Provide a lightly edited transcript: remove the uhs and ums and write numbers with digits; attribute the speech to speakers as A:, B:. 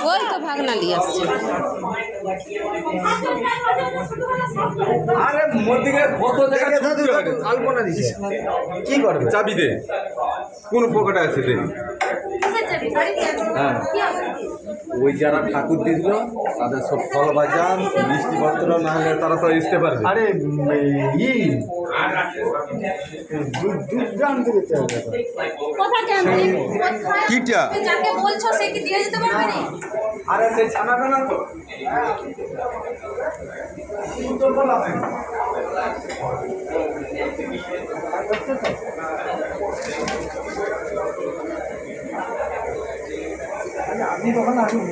A: ওই তো ভাগনা নিয়ে আসছে।
B: আরে মধ্যে কত জায়গা আলপনা দিছে কি করবে চাবি দে কোন পকেটে আছে দে। হ্যাঁ ওই যারা ঠাকুর দিছিল তাদের সব ফল বাজান মিষ্টিপত্র না হলে তারা তো আসতে পারবে। আরে কিটা
A: যাকে বলছো সে কি দিয়ে যেতে পারবে না?
B: আরে সেই ছানাবে না তো আপনি তখন আসুন।